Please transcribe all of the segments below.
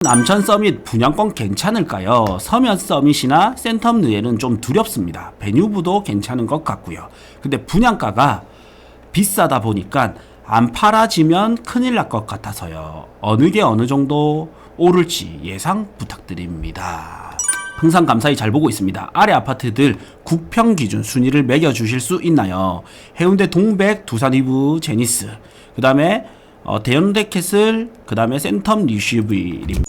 남천 서밋 분양권 괜찮을까요? 서면 서밋이나 센텀 느엘은 좀 두렵습니다. 베뉴브도 괜찮은 것 같고요. 근데 분양가가 비싸다 보니까 안 팔아지면 큰일 날 것 같아서요. 어느 게 어느 정도 오를지 예상 부탁드립니다. 항상 감사히 잘 보고 있습니다. 아래 아파트들 국평 기준 순위를 매겨주실 수 있나요? 해운대 동백, 두산 이브, 제니스, 그 다음에 대연대 캐슬, 그 다음에 센텀 리시브입니다.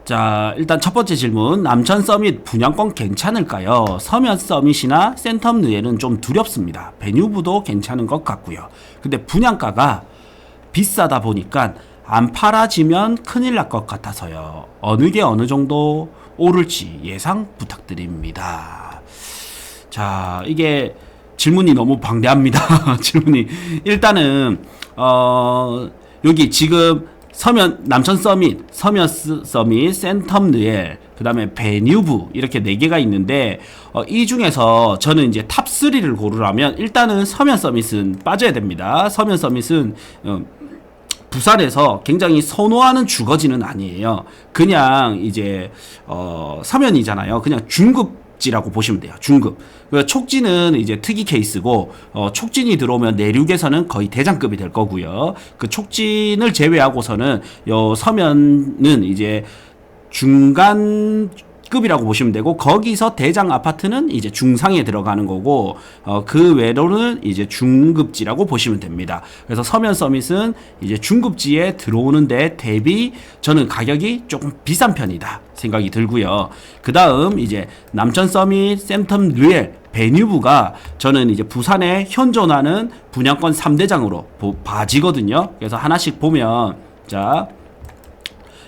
자, 일단 첫 번째 질문. 남천 서밋 분양권 괜찮을까요? 서면 서밋이나 센텀 느엘은 좀 두렵습니다. 베뉴브도 괜찮은 것 같고요. 근데 분양가가 비싸다 보니까 안 팔아지면 큰일 날 것 같아서요. 어느 게 어느 정도 오를지 예상 부탁드립니다. 자, 이게 질문이 너무 방대합니다. 질문이. 일단은, 여기 지금 남천 서밋, 서면 서밋, 센텀 느엘, 그 다음에 베뉴브, 이렇게 4개가 있는데, 이 중에서 저는 이제 탑3를 고르라면, 일단은 서면 서밋은 빠져야 됩니다. 서면 서밋은, 부산에서 굉장히 선호하는 주거지는 아니에요. 그냥 이제, 서면이잖아요. 그냥 중급지라고 보시면 돼요. 중급. 촉진은 이제 특이 케이스고, 촉진이 들어오면 내륙에서는 거의 대장급이 될 거고요. 그 촉진을 제외하고서는 요 서면은 이제 중간급이라고 보시면 되고, 거기서 대장 아파트는 이제 중상에 들어가는 거고, 그 외로는 이제 중급지라고 보시면 됩니다. 그래서 서면 서밋은 이제 중급지에 들어오는데 대비 저는 가격이 조금 비싼 편이다 생각이 들고요. 그 다음 이제 남천 서밋, 센텀 느엘, 베뉴브가 저는 이제 부산에 현존하는 분양권 3대장으로 봐지거든요. 그래서 하나씩 보면, 자,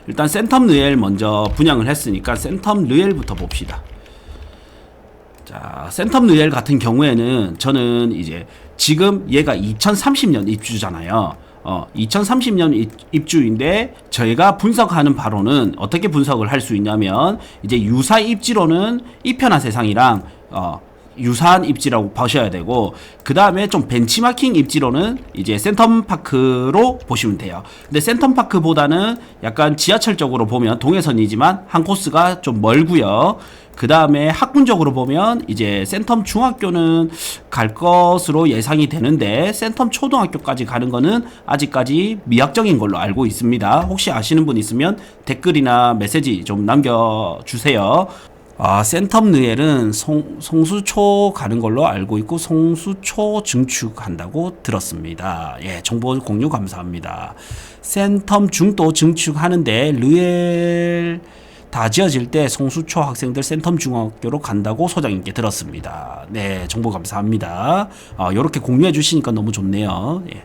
일단 센텀 느엘 먼저 분양을 했으니까 센텀 느엘부터 봅시다. 자, 센텀 느엘 같은 경우에는 저는 이제 지금 얘가 2030년 입주잖아요. 2030년 입주인데 저희가 분석하는 바로는 어떻게 분석을 할 수 있냐면, 이제 유사 입지로는 이편한 세상이랑 유사한 입지라고 보셔야 되고, 그 다음에 좀 벤치마킹 입지로는 이제 센텀파크로 보시면 돼요. 근데 센텀파크보다는 약간 지하철 쪽으로 보면 동해선이지만 한 코스가 좀 멀고요. 그 다음에 학군적으로 보면 이제 센텀 중학교는 갈 것으로 예상이 되는데, 센텀 초등학교까지 가는 거는 아직까지 미확정인 걸로 알고 있습니다. 혹시 아시는 분 있으면 댓글이나 메시지 좀 남겨주세요. 센텀 느엘은 송수초 가는 걸로 알고 있고, 송수초 증축한다고 들었습니다. 예, 정보 공유 감사합니다. 센텀 중도 증축하는데 느엘 다 지어질 때 송수초 학생들 센텀 중학교로 간다고 소장님께 들었습니다. 네, 정보 감사합니다. 요렇게 공유해 주시니까 너무 좋네요. 예.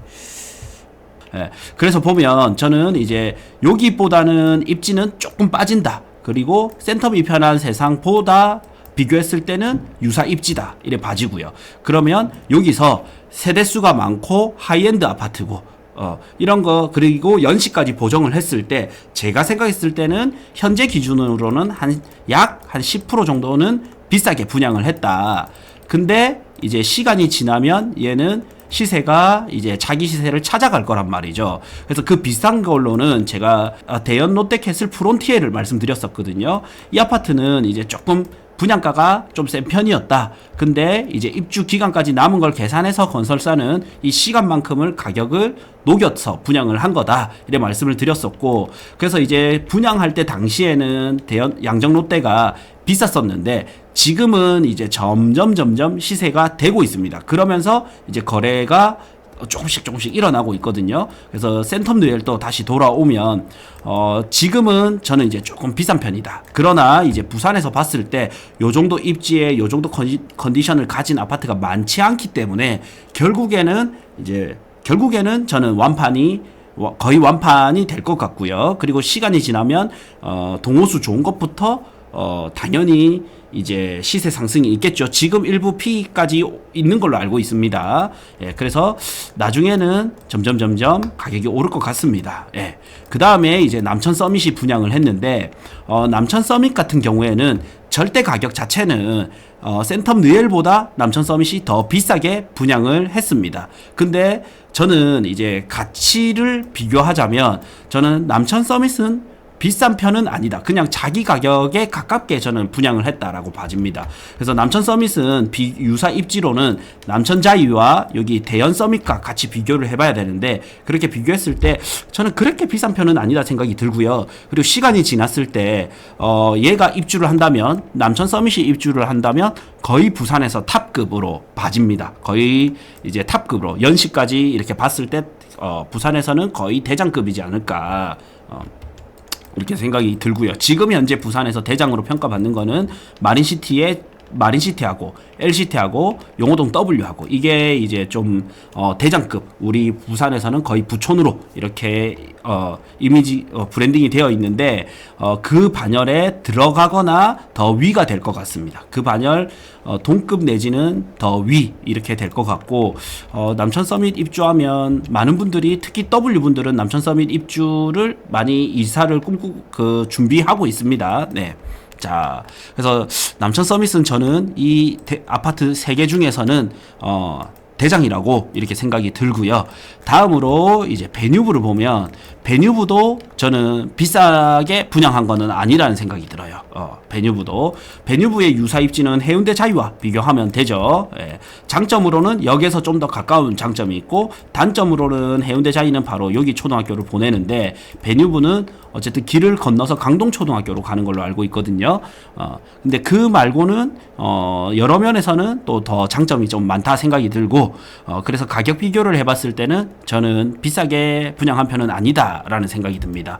예, 그래서 보면 저는 이제 여기보다는 입지는 조금 빠진다. 그리고 센텀이 편한 세상보다 비교했을 때는 유사 입지다, 이래 봐지고요. 그러면 여기서 세대수가 많고 하이엔드 아파트고, 이런 거, 그리고 연식까지 보정을 했을 때 제가 생각했을 때는 현재 기준으로는 약 한 10% 정도는 비싸게 분양을 했다. 근데 이제 시간이 지나면 얘는 시세가 이제 자기 시세를 찾아갈 거란 말이죠. 그래서 그 비싼 걸로는 제가 대연 롯데캐슬 프론티에를 말씀드렸었거든요. 이 아파트는 이제 조금 분양가가 좀 센 편이었다. 근데 이제 입주 기간까지 남은 걸 계산해서 건설사는 이 시간만큼을 가격을 녹여서 분양을 한 거다, 이래 말씀을 드렸었고, 그래서 이제 분양할 때 당시에는 대연 양정 롯데가 비쌌었는데 지금은 이제 점점 시세가 되고 있습니다. 그러면서 이제 거래가 조금씩 일어나고 있거든요. 그래서 센텀 느엘도 다시 돌아오면 지금은 저는 이제 조금 비싼 편이다. 그러나 이제 부산에서 봤을 때 요 정도 입지에 요 정도 컨디션을 가진 아파트가 많지 않기 때문에 결국에는 저는 거의 완판이 될 것 같고요. 그리고 시간이 지나면 동호수 좋은 것부터 당연히 이제 시세 상승이 있겠죠. 지금 일부 P까지 있는 걸로 알고 있습니다. 예, 그래서 나중에는 점점 가격이 오를 것 같습니다. 예. 그 다음에 이제 남천 서밋이 분양을 했는데, 남천 서밋 같은 경우에는 절대 가격 자체는 센텀 느엘보다 남천 서밋이 더 비싸게 분양을 했습니다. 근데 저는 이제 가치를 비교하자면 저는 남천 서밋은 비싼 편은 아니다. 그냥 자기 가격에 가깝게 저는 분양을 했다라고 봐집니다. 그래서 남천 서밋은 유사 입지로는 남천 자이와 여기 대연 서밋과 같이 비교를 해봐야 되는데 그렇게 비교했을 때 저는 그렇게 비싼 편은 아니다 생각이 들고요. 그리고 시간이 지났을 때 얘가 입주를 한다면 남천 서밋이 입주를 한다면 거의 부산에서 탑급으로 봐집니다. 거의 이제 탑급으로 연식까지 이렇게 봤을 때 부산에서는 거의 대장급이지 않을까. 이렇게 생각이 들고요. 지금 현재 부산에서 대장으로 평가받는 거는 마린시티하고 LCT하고 용호동 W하고 이게 이제 좀 대장급 우리 부산에서는 거의 부촌으로 이렇게 이미지 브랜딩이 되어 있는데 그 반열에 들어가거나 더 위가 될 것 같습니다. 그 반열 동급 내지는 더 위 이렇게 될 것 같고 남천 서밋 입주하면 많은 분들이 특히 W 분들은 남천 서밋 입주를 많이 이사를 준비하고 있습니다. 네. 자, 그래서 남천 서밋은 저는 이 아파트 3개 중에서는 대장이라고 이렇게 생각이 들고요. 다음으로 이제 베뉴브를 보면 베뉴브도 저는 비싸게 분양한 거는 아니라는 생각이 들어요. 베뉴브의 유사 입지는 해운대 자유와 비교하면 되죠. 예. 장점으로는 역에서 좀 더 가까운 장점이 있고 단점으로는 해운대 자유는 바로 여기 초등학교를 보내는데 베뉴브는 어쨌든 길을 건너서 강동초등학교로 가는 걸로 알고 있거든요. 근데 그 말고는 여러 면에서는 또 더 장점이 좀 많다 생각이 들고 그래서 가격 비교를 해봤을 때는 저는 비싸게 분양한 편은 아니다라는 생각이 듭니다.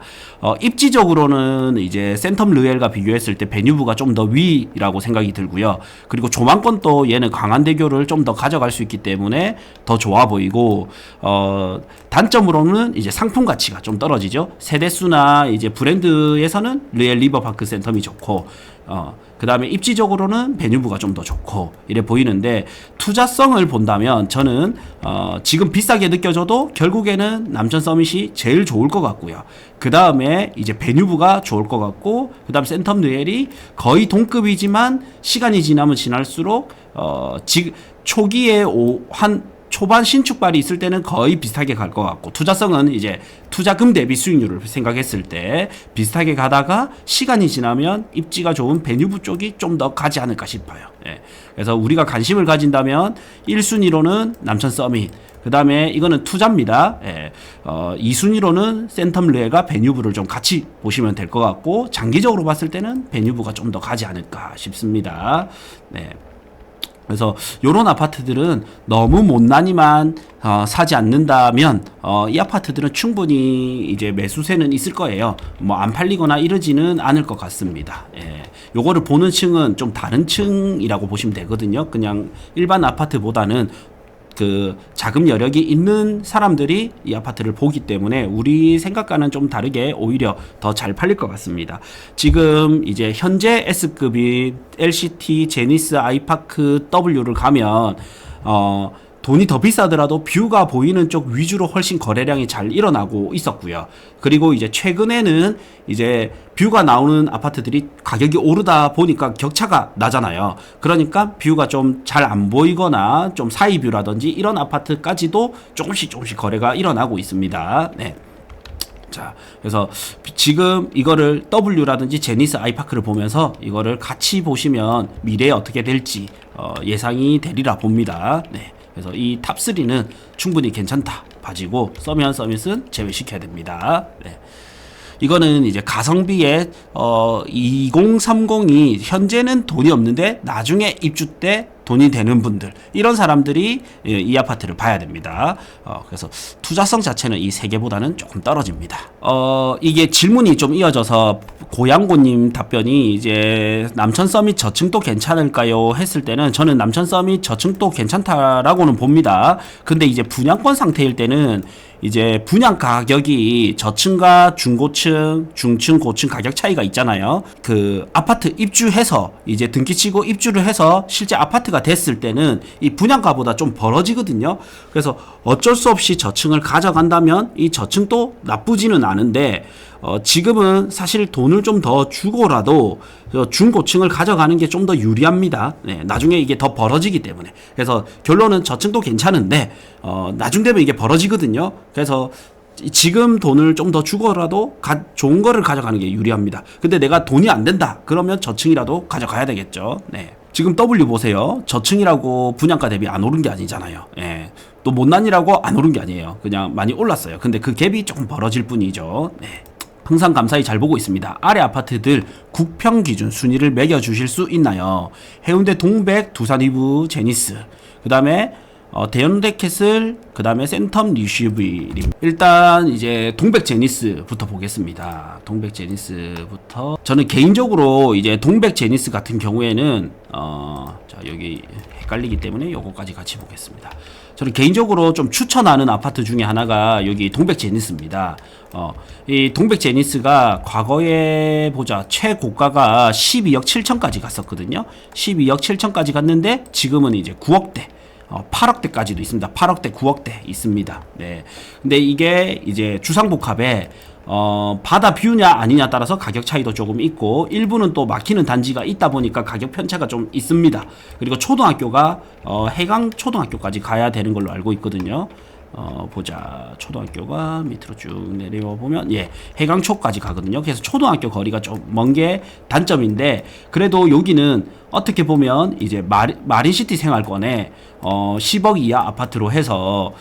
입지적으로는 이제 센텀 르엘과 비교했을 때 베뉴브가 좀 더 위라고 생각이 들고요. 그리고 조망권도 얘는 강한대교를 좀 더 가져갈 수 있기 때문에 더 좋아 보이고 단점으로는 이제 상품 가치가 좀 떨어지죠. 세대수나 이제 브랜드에서는 르엘 리버파크 센텀이 좋고 그 다음에 입지적으로는 베뉴브가 좀 더 좋고 이래 보이는데 투자성을 본다면 저는 지금 비싸게 느껴져도 결국에는 남천 서밋이 제일 좋을 것 같고요. 그 다음에 이제 베뉴브가 좋을 것 같고 그 다음 센텀 르엘이 거의 동급이지만 시간이 지나면 지날수록 지금 초기에 초반 신축발이 있을 때는 거의 비슷하게 갈 것 같고 투자성은 이제 투자금 대비 수익률을 생각했을 때 비슷하게 가다가 시간이 지나면 입지가 좋은 베뉴브 쪽이 좀 더 가지 않을까 싶어요. 예. 그래서 우리가 관심을 가진다면 1순위로는 남천 서밋 그 다음에 이거는 투자입니다. 예. 2순위로는 센텀 르엘과 베뉴브를 좀 같이 보시면 될 것 같고 장기적으로 봤을 때는 베뉴브가 좀 더 가지 않을까 싶습니다. 네. 그래서 요런 아파트들은 너무 못난이만 사지 않는다면 이 아파트들은 충분히 이제 매수세는 있을 거예요. 뭐 안 팔리거나 이러지는 않을 것 같습니다. 예. 요거를 보는 층은 좀 다른 층이라고 보시면 되거든요. 그냥 일반 아파트보다는 그 자금 여력이 있는 사람들이 이 아파트를 보기 때문에 우리 생각과는 좀 다르게 오히려 더 잘 팔릴 것 같습니다. 지금 이제 현재 S급인 LCT, 제니스, 아이파크, W를 가면 돈이 더 비싸더라도 뷰가 보이는 쪽 위주로 훨씬 거래량이 잘 일어나고 있었고요. 그리고 이제 최근에는 이제 뷰가 나오는 아파트들이 가격이 오르다 보니까 격차가 나잖아요. 그러니까 뷰가 좀 잘 안 보이거나 좀 사이 뷰라든지 이런 아파트까지도 조금씩 거래가 일어나고 있습니다. 네. 자, 그래서 지금 이거를 W라든지 제니스 아이파크를 보면서 이거를 같이 보시면 미래에 어떻게 될지 예상이 되리라 봅니다. 네. 그래서 이 탑3는 충분히 괜찮다 봐지고 서미안 서밋은 제외시켜야 됩니다. 네. 이거는 이제 가성비에 2030이 현재는 돈이 없는데 나중에 입주 때 돈이 되는 분들 이런 사람들이 이 아파트를 봐야 됩니다. 그래서 투자성 자체는 이 세 개보다는 조금 떨어집니다. 이게 질문이 좀 이어져서 고양고님 답변이 이제 남천 서밋 저층도 괜찮을까요? 했을 때는 저는 남천 서밋 저층도 괜찮다라고는 봅니다. 근데 이제 분양권 상태일 때는 이제 분양 가격이 저층과 중고층, 중층, 고층 가격 차이가 있잖아요. 그 아파트 입주해서 이제 등기치고 입주를 해서 실제 아파트가 됐을 때는 이 분양가보다 좀 벌어지거든요. 그래서 어쩔 수 없이 저층을 가져간다면 이 저층도 나쁘지는 않은데 지금은 사실 돈을 좀 더 주고라도 중고층을 가져가는 게 좀 더 유리합니다. 네, 나중에 이게 더 벌어지기 때문에. 그래서 결론은 저층도 괜찮은데 나중 되면 이게 벌어지거든요. 그래서 지금 돈을 좀 더 주고라도 좋은 거를 가져가는 게 유리합니다. 근데 내가 돈이 안 된다 그러면 저층이라도 가져가야 되겠죠. 네. 지금 W 보세요. 저층이라고 분양가 대비 안 오른 게 아니잖아요. 예. 또 못난이라고 안 오른 게 아니에요. 그냥 많이 올랐어요. 근데 그 갭이 조금 벌어질 뿐이죠. 네. 항상 감사히 잘 보고 있습니다. 아래 아파트들 국평 기준 순위를 매겨주실 수 있나요? 해운대 동백, 두산 이브, 제니스, 그 다음에 대연데캐슬, 그 다음에 센텀 리슈비. 일단 이제 동백 제니스부터 보겠습니다. 동백 제니스부터 저는 개인적으로 이제 동백 제니스 같은 경우에는 자 여기 헷갈리기 때문에 요거까지 같이 보겠습니다. 저는 개인적으로 좀 추천하는 아파트 중에 하나가 여기 동백 제니스입니다. 이 동백 제니스가 과거에 보자 최고가가 12억 7천까지 갔었거든요. 12억 7천까지 갔는데 지금은 이제 9억대 8억대까지도 있습니다. 8억대, 9억대 있습니다. 네. 근데 이게 이제 주상복합에 바다 뷰냐 아니냐 따라서 가격 차이도 조금 있고 일부는 또 막히는 단지가 있다 보니까 가격 편차가 좀 있습니다. 그리고 초등학교가 해강 초등학교까지 가야 되는 걸로 알고 있거든요. 보자. 초등학교가 밑으로 쭉 내려와 보면 예, 해강초까지 가거든요. 그래서 초등학교 거리가 좀 먼 게 단점인데 그래도 여기는 어떻게 보면 이제 마린시티 생활권에 10억 이하 아파트로 해서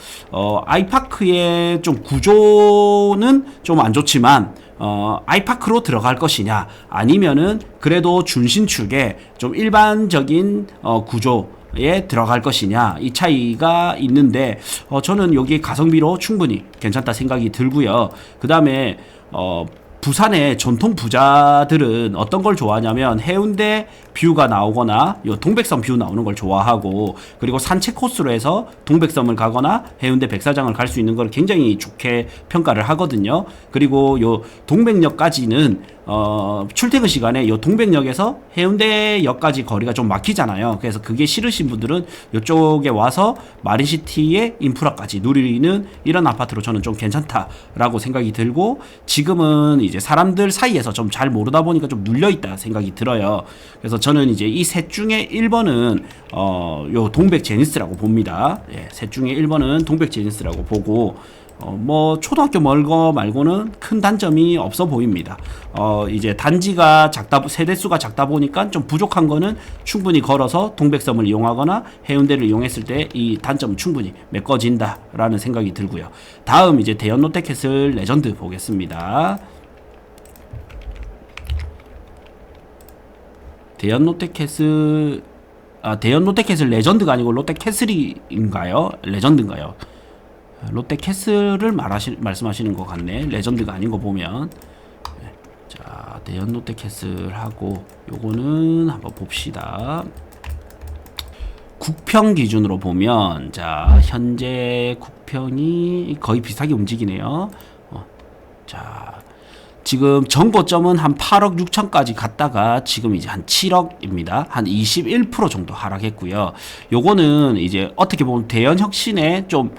아이파크의 좀 구조는 좀 안 좋지만 아이파크로 들어갈 것이냐 아니면은 그래도 준신축에 좀 일반적인 구조에 들어갈 것이냐 이 차이가 있는데 저는 여기 가성비로 충분히 괜찮다 생각이 들고요. 그 다음에 부산의 전통 부자들은 어떤 걸 좋아하냐면 해운대 뷰가 나오거나 요 동백섬 뷰 나오는 걸 좋아하고 그리고 산책 코스로 해서 동백섬을 가거나 해운대 백사장을 갈 수 있는 걸 굉장히 좋게 평가를 하거든요. 그리고 요 동백역까지는 출퇴근 시간에 요 동백역에서 해운대역까지 거리가 좀 막히잖아요. 그래서 그게 싫으신 분들은 이쪽에 와서 마린시티의 인프라까지 누리는 이런 아파트로 저는 좀 괜찮다라고 생각이 들고 지금은 이제 사람들 사이에서 좀 잘 모르다 보니까 좀 눌려있다 생각이 들어요. 그래서 저는 이제 이 셋 중에 1번은 요 동백 제니스라고 봅니다. 예, 셋 중에 1번은 동백 제니스라고 보고 뭐 초등학교 멀거 말고는 큰 단점이 없어 보입니다. 이제 단지가 세대수가 작다 보니까 좀 부족한 거는 충분히 걸어서 동백섬을 이용하거나 해운대를 이용했을 때 이 단점은 충분히 메꿔진다라는 생각이 들고요. 다음 이제 대연 롯데캐슬 레전드 보겠습니다. 대연 롯데캐슬 레전드가 아니고 롯데캐슬인가요? 레전드인가요? 롯데캐슬을 말씀하시는 것 같네. 레전드가 아닌 거 보면. 자, 대연 롯데캐슬하고 요거는 한번 봅시다. 국평 기준으로 보면 자, 현재 국평이 거의 비슷하게 움직이네요. 자, 지금 전고점은 한 8억 6천까지 갔다가 지금 이제 한 7억입니다. 한 21% 정도 하락했고요. 요거는 이제 어떻게 보면 대연혁신의 좀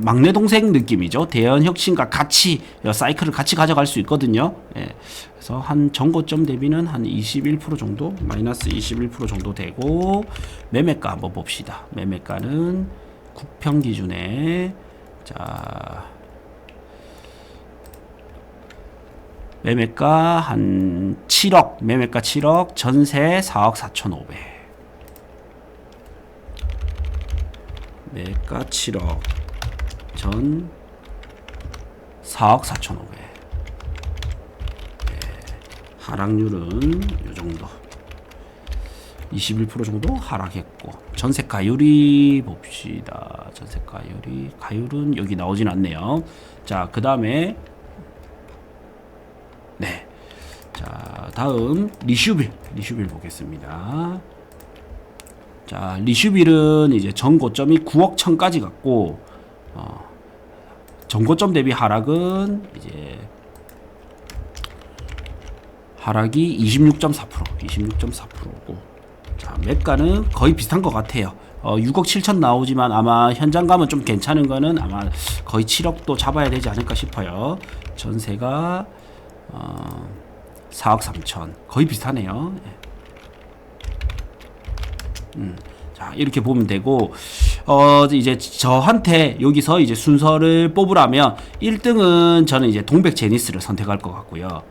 막내 동생 느낌이죠. 대연혁신과 같이 사이클을 같이 가져갈 수 있거든요. 예. 그래서 한 전고점 대비는 한 21% 정도, 마이너스 21% 정도 되고 매매가 한번 봅시다. 매매가는 국평 기준에 자. 매매가 한 7억, 매매가 7억, 전세 4억 4,500. 매가 7억, 전 4억 4,500. 네, 하락률은 요 정도. 21% 정도 하락했고 전세 가율이 봅시다. 전세 가율은 여기 나오진 않네요. 자, 그 다음에 네. 자, 다음 리슈빌 보겠습니다. 자, 리슈빌은 이제 전고점이 9억 1천까지 갔고 전고점 대비 하락은 이제 하락이 26.4%고 자, 매가는 거의 비슷한 것 같아요. 6억 7천 나오지만 아마 현장감은 좀 괜찮은 거는 아마 거의 7억도 잡아야 되지 않을까 싶어요. 전세가 4억 3천 거의 비슷하네요. 자, 이렇게 보면 되고, 이제 저한테 여기서 이제 순서를 뽑으라면 1등은 저는 이제 동백 제니스를 선택할 것 같고요.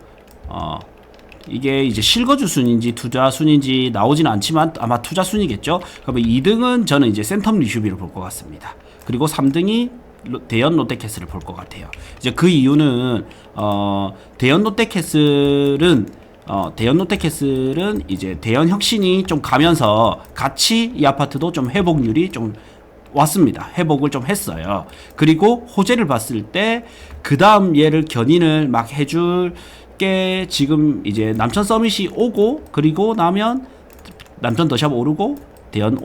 이게 이제 실거주 순인지 투자 순인지 나오지는 않지만 아마 투자 순이겠죠. 그러면 2등은 저는 이제 센텀 리슈비를 볼 것 같습니다. 그리고 3등이 대연 롯데캐슬을 볼 것 같아요. 이제 그 이유는 대연 롯데캐슬은 이제 대연 혁신이 좀 가면서 같이 이 아파트도 좀 회복률이 좀 왔습니다. 회복을 좀 했어요. 그리고 호재를 봤을 때 그 다음 얘를 견인을 막 해줄 게 지금 이제 남천 서밋이 오고 그리고 나면 남천 더샵 오르고 대연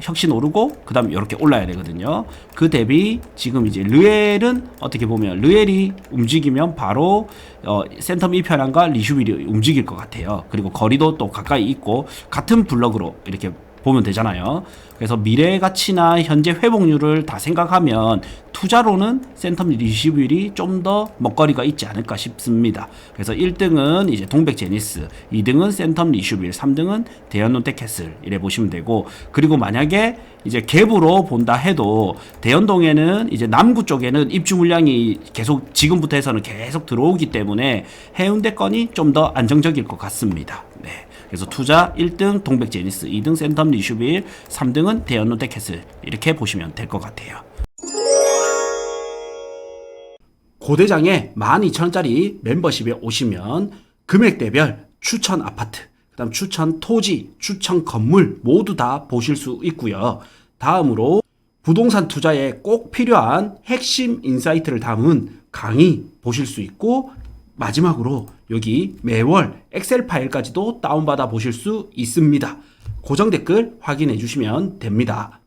혁신 오르고 그 다음 이렇게 올라야 되거든요. 그 대비 지금 이제 르엘은 어떻게 보면 르엘이 움직이면 바로 센텀 2편안과 리슈빌이 움직일 것 같아요. 그리고 거리도 또 가까이 있고 같은 블럭으로 이렇게 보면 되잖아요. 그래서 미래 가치나 현재 회복률을 다 생각하면 투자로는 센텀 리슈빌이 좀 더 먹거리가 있지 않을까 싶습니다. 그래서 1등은 이제 동백 제니스, 2등은 센텀 리슈빌, 3등은 대연 롯데캐슬 이래 보시면 되고, 그리고 만약에 이제 갭으로 본다 해도 대연동에는 이제 남구 쪽에는 입주 물량이 계속 지금부터 해서는 계속 들어오기 때문에 해운대 건이 좀 더 안정적일 것 같습니다. 네. 그래서 투자 1등 동백 제니스, 2등 센텀 리슈빌, 3등은 대연 롯데캐슬 이렇게 보시면 될 것 같아요. 고대장에 12,000원짜리 멤버십에 오시면 금액대별 추천 아파트, 그 다음 추천 토지, 추천 건물 모두 다 보실 수 있고요. 다음으로 부동산 투자에 꼭 필요한 핵심 인사이트를 담은 강의 보실 수 있고, 마지막으로 여기 매월 엑셀 파일까지도 다운받아 보실 수 있습니다. 고정 댓글 확인해 주시면 됩니다.